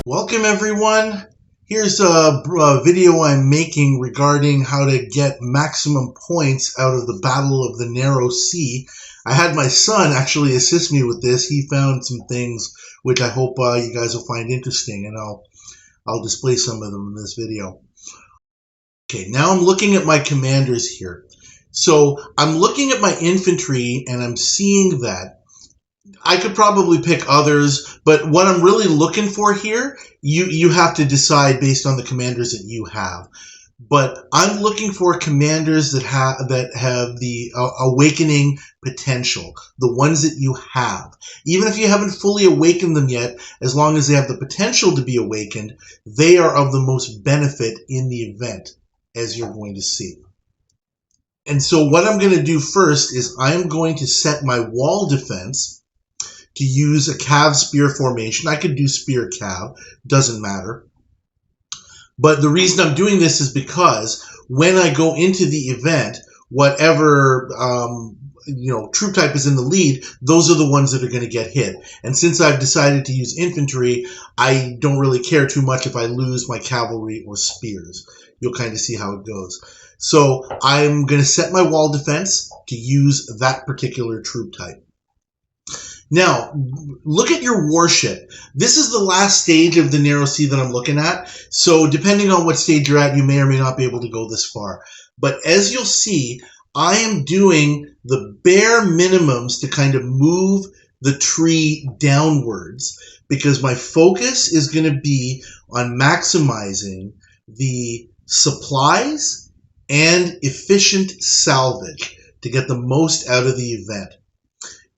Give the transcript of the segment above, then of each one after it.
Welcome everyone. Here's a video I'm making regarding how to get maximum points out of the Battle of the Narrow Sea. I had my son actually assist me with this. He found some things which I hope you guys will find interesting, and I'll display some of them in this video. Okay, now I'm looking at my commanders here. So I'm looking at my infantry and I'm seeing that I could probably pick others, but what I'm really looking for here, you have to decide based on the commanders that you have. But I'm looking for commanders that have the awakening potential, the ones that you have. Even if you haven't fully awakened them yet, as long as they have the potential to be awakened, they are of the most benefit in the event, as you're going to see. And so what I'm going to do first is I'm going to set my wall defense to use a cav spear formation. I could do spear cav, doesn't matter. But the reason I'm doing this is because when I go into the event, whatever troop type is in the lead, those are the ones that are going to get hit. And since I've decided to use infantry, I don't really care too much if I lose my cavalry or spears. You'll kind of see how it goes. So I'm going to set my wall defense to use that particular troop type. Now, look at your warship. This is the last stage of the Narrow Sea that I'm looking at. So depending on what stage you're at, you may or may not be able to go this far. But as you'll see, I am doing the bare minimums to kind of move the tree downwards because my focus is going to be on maximizing the supplies and efficient salvage to get the most out of the event.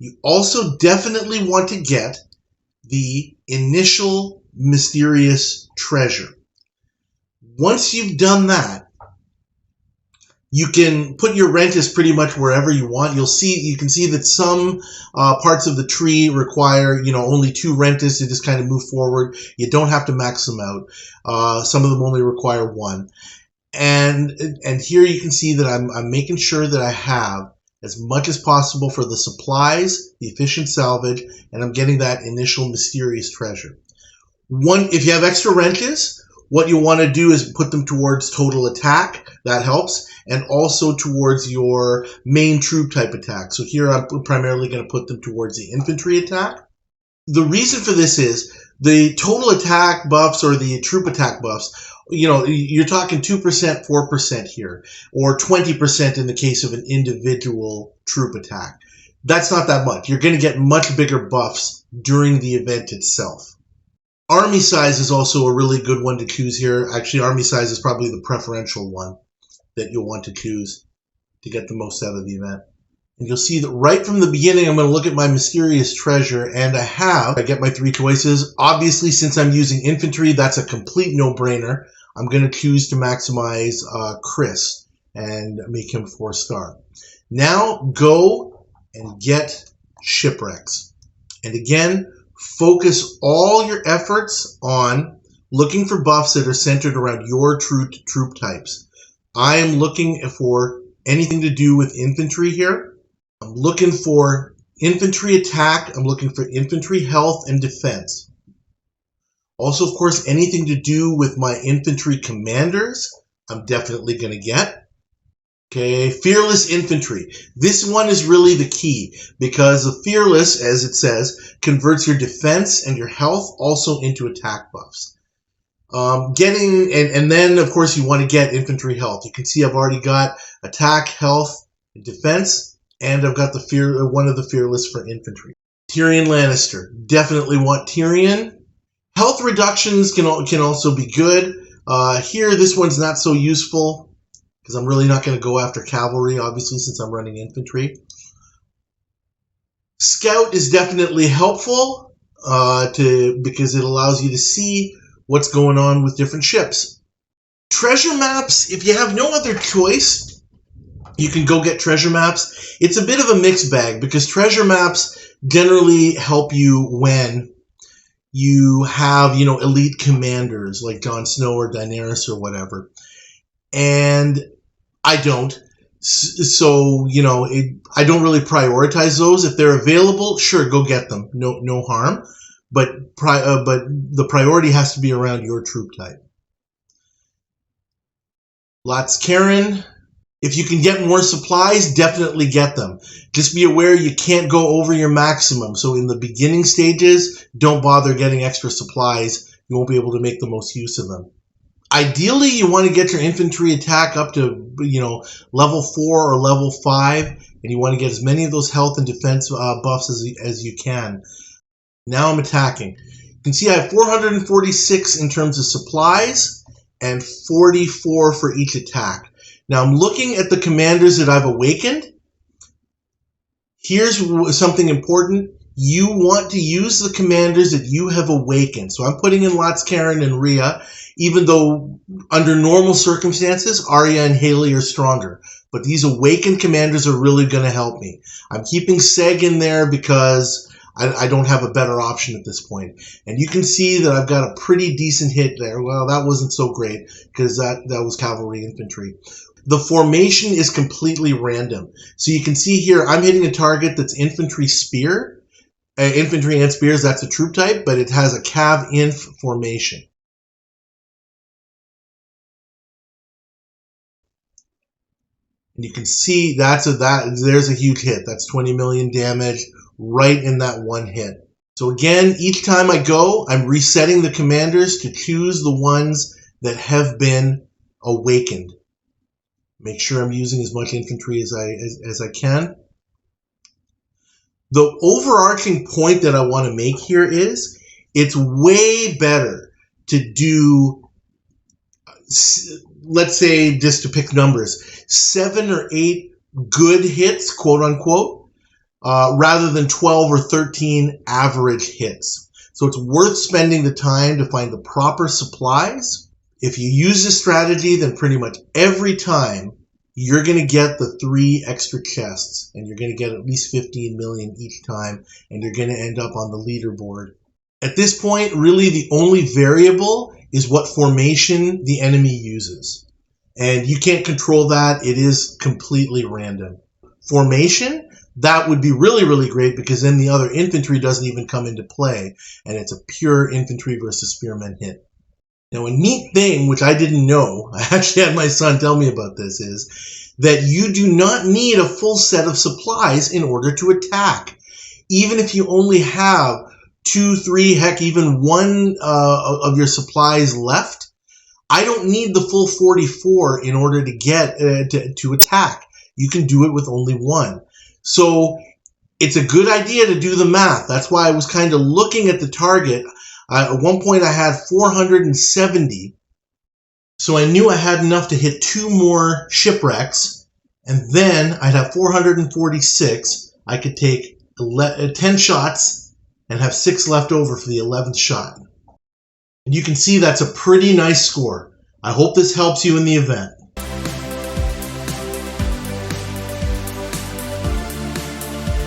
You also definitely want to get the initial mysterious treasure. Once you've done that, you can put your Rentis pretty much wherever you want. You can see that some parts of the tree require, only 2 Rentis to just kind of move forward. You don't have to max them out. Some of them only require 1. And here you can see that I'm making sure that I have as much as possible for the supplies, the efficient salvage, and I'm getting that initial mysterious treasure. If you have extra Rentis, what you want to do is put them towards total attack. That helps. And also towards your main troop type attack. So here I'm primarily going to put them towards the infantry attack. The reason for this is the total attack buffs or the troop attack buffs, you're talking 2%, 4% here, or 20% in the case of an individual troop attack. That's not that much. You're going to get much bigger buffs during the event itself. Army size is also a really good one to choose here. Actually, army size is probably the preferential one that you'll want to choose to get the most out of the event. And you'll see that right from the beginning, I'm going to look at my mysterious treasure, and I get my 3 choices. Obviously, since I'm using infantry, that's a complete no-brainer. I'm going to choose to maximize Chris and make him 4-star. Now go and get shipwrecks. And again, focus all your efforts on looking for buffs that are centered around your troop types. I am looking for anything to do with infantry here. I'm looking for infantry attack. I'm looking for infantry health and defense. Also, of course, anything to do with my infantry commanders, I'm definitely going to get. Okay, fearless infantry. This one is really the key because the fearless, as it says, converts your defense and your health also into attack buffs. And then, of course, you want to get infantry health. You can see I've already got attack, health, and defense. And I've got one of the fearless for infantry. Tyrion Lannister. Definitely want Tyrion. Health reductions can also be good. Here, this one's not so useful because I'm really not going to go after cavalry, obviously, since I'm running infantry. Scout is definitely helpful because it allows you to see what's going on with different ships. Treasure maps, if you have no other choice, you can go get treasure maps. It's a bit of a mixed bag because treasure maps generally help you when you have, elite commanders like Jon Snow or Daenerys or whatever. And I don't. So, I don't really prioritize those. If they're available, sure, go get them. No harm. but the priority has to be around your troop type. Lots Karen. If you can get more supplies, definitely get them. Just be aware you can't go over your maximum. So in the beginning stages, don't bother getting extra supplies. You won't be able to make the most use of them. Ideally, you want to get your infantry attack up to, level 4 or level 5, and you want to get as many of those health and defense buffs as you can. Now I'm attacking. You can see I have 446 in terms of supplies and 44 for each attack. Now I'm looking at the commanders that I've awakened. Here's something important. You want to use the commanders that you have awakened. So I'm putting in Lots Karen and Rhea, even though under normal circumstances, Arya and Haley are stronger. But these awakened commanders are really going to help me. I'm keeping Seg in there because I don't have a better option at this point. And you can see that I've got a pretty decent hit there. Well, that wasn't so great because that was cavalry infantry. The formation is completely random. So you can see here, I'm hitting a target that's infantry spear. Infantry and spears, that's a troop type, but it has a cav-inf formation. And you can see there's a huge hit. That's 20 million damage right in that one hit. So again, each time I go, I'm resetting the commanders to choose the ones that have been awakened. Make sure I'm using as much infantry as I can. The overarching point that I want to make here is it's way better to do, let's say, just to pick numbers, 7 or 8 good hits, quote unquote, rather than 12 or 13 average hits. So it's worth spending the time to find the proper supplies. If you use this strategy, then pretty much every time you're going to get the 3 extra chests, and you're going to get at least 15 million each time, and you're going to end up on the leaderboard. At this point, really the only variable is what formation the enemy uses. And you can't control that. It is completely random. Formation, that would be really, really great because then the other infantry doesn't even come into play, and it's a pure infantry versus spearmen hit. Now, a neat thing, which I didn't know, I actually had my son tell me about this, is that you do not need a full set of supplies in order to attack. Even if you only have 2, 3, heck, even 1 of your supplies left, I don't need the full 44 in order to get to attack. You can do it with only 1. So it's a good idea to do the math. That's why I was kind of looking at the target. At one point I had 470, so I knew I had enough to hit 2 more shipwrecks, and then I'd have 446. I could take 10 shots and have 6 left over for the 11th shot. And you can see that's a pretty nice score. I hope this helps you in the event.